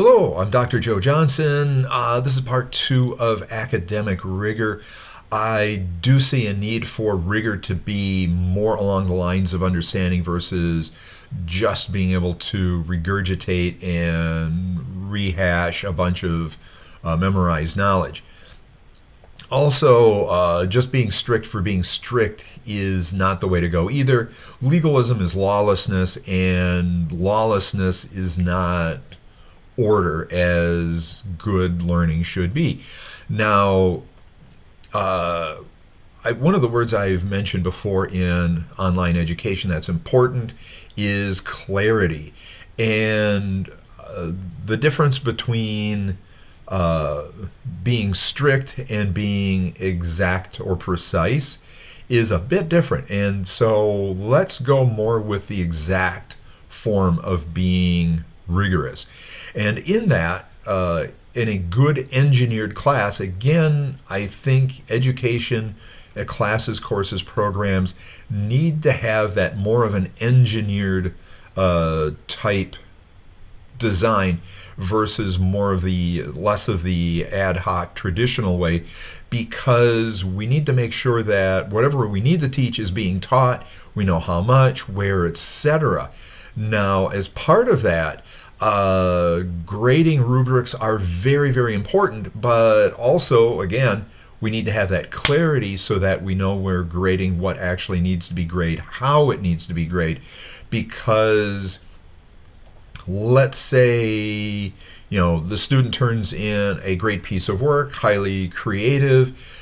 Hello, I'm Dr. Joe Johnson. This is part two of academic rigor. I do see a need for rigor to be more along the lines of understanding versus just being able to regurgitate and rehash a bunch of memorized knowledge. Also, just being strict for being strict is not the way to go either. Legalism is lawlessness, and lawlessness is not order as good learning should be. Now, one of the words I've mentioned before in online education that's important is clarity. And the difference between being strict and being exact or precise is a bit different. And so let's go more with the exact form of being rigorous. And in that, in a good engineered class, again, I think education, classes, courses, programs need to have that more of an engineered type design versus less of the ad hoc traditional way, because we need to make sure that whatever we need to teach is being taught, we know how much, where, etc. Now, as part of that, grading rubrics are very, very important, but also, again, we need to have that clarity so that we know we're grading what actually needs to be graded, how it needs to be graded, because let's say, the student turns in a great piece of work, highly creative,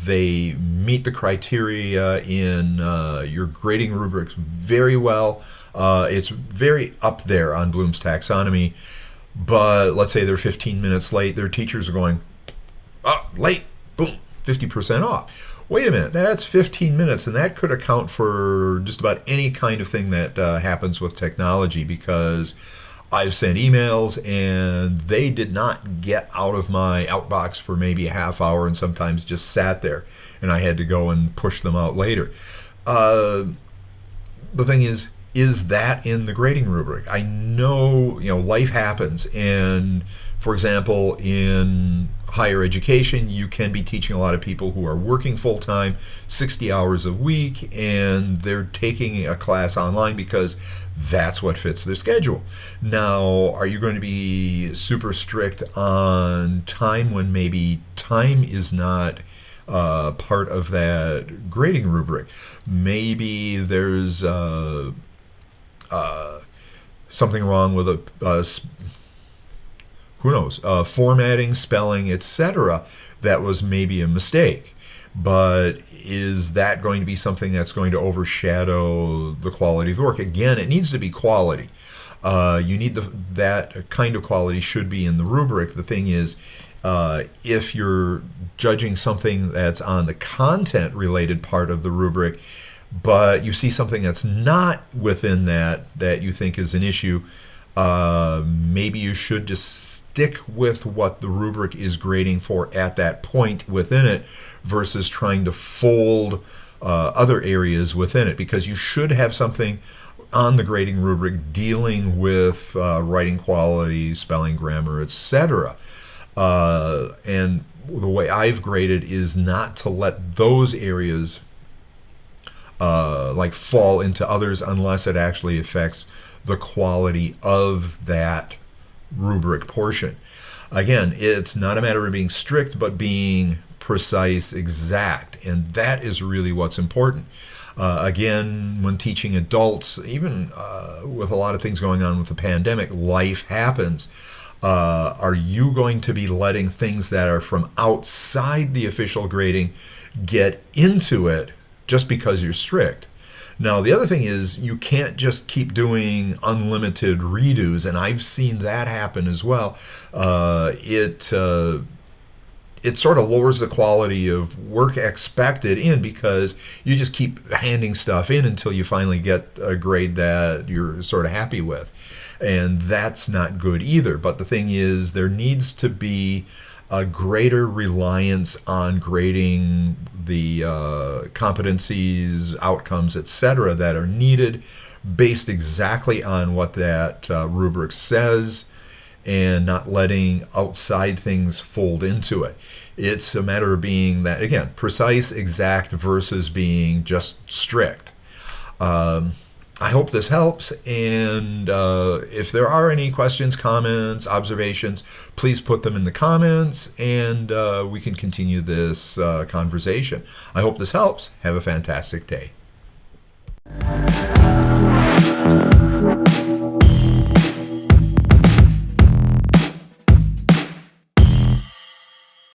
they meet the criteria in your grading rubrics very well. It's very up there on Bloom's taxonomy, but let's say they're 15 minutes late. Their teachers are going, oh, late, boom, 50% off. Wait a minute, that's 15 minutes, and that could account for just about any kind of thing that happens with technology, because I've sent emails and they did not get out of my outbox for maybe a half hour and sometimes just sat there, and I had to go and push them out later. The thing is that in the grading rubric? I know, life happens, and for example, in higher education, you can be teaching a lot of people who are working full-time, 60 hours a week, and they're taking a class online because that's what fits their schedule. Now, are you going to be super strict on time when maybe time is not part of that grading rubric? Maybe there's something wrong with who knows, formatting, spelling, etc. That was maybe a mistake. But is that going to be something that's going to overshadow the quality of the work? Again, it needs to be quality. You need that kind of quality should be in the rubric. The thing is, if you're judging something that's on the content-related part of the rubric, but you see something that's not within that you think is an issue, maybe you should just stick with what the rubric is grading for at that point within it versus trying to fold other areas within it, because you should have something on the grading rubric dealing with writing quality, spelling, grammar, etc. And the way I've graded is not to let those areas fall into others unless it actually affects the quality of that rubric portion. Again, it's not a matter of being strict, but being precise, exact, and that is really what's important. Again, when teaching adults, even with a lot of things going on with the pandemic, life happens. Are you going to be letting things that are from outside the official grading get into it just because you're strict? Now, the other thing is you can't just keep doing unlimited redos, and I've seen that happen as well. It sort of lowers the quality of work expected in, because you just keep handing stuff in until you finally get a grade that you're sort of happy with. And that's not good either. But the thing is, there needs to be a greater reliance on grading the competencies, outcomes, etc. that are needed based exactly on what that rubric says, and not letting outside things fold into it. It's a matter of being that, again, precise, exact versus being just strict. I hope this helps, and if there are any questions, comments, observations, please put them in the comments, and we can continue this conversation. I hope this helps. Have a fantastic day.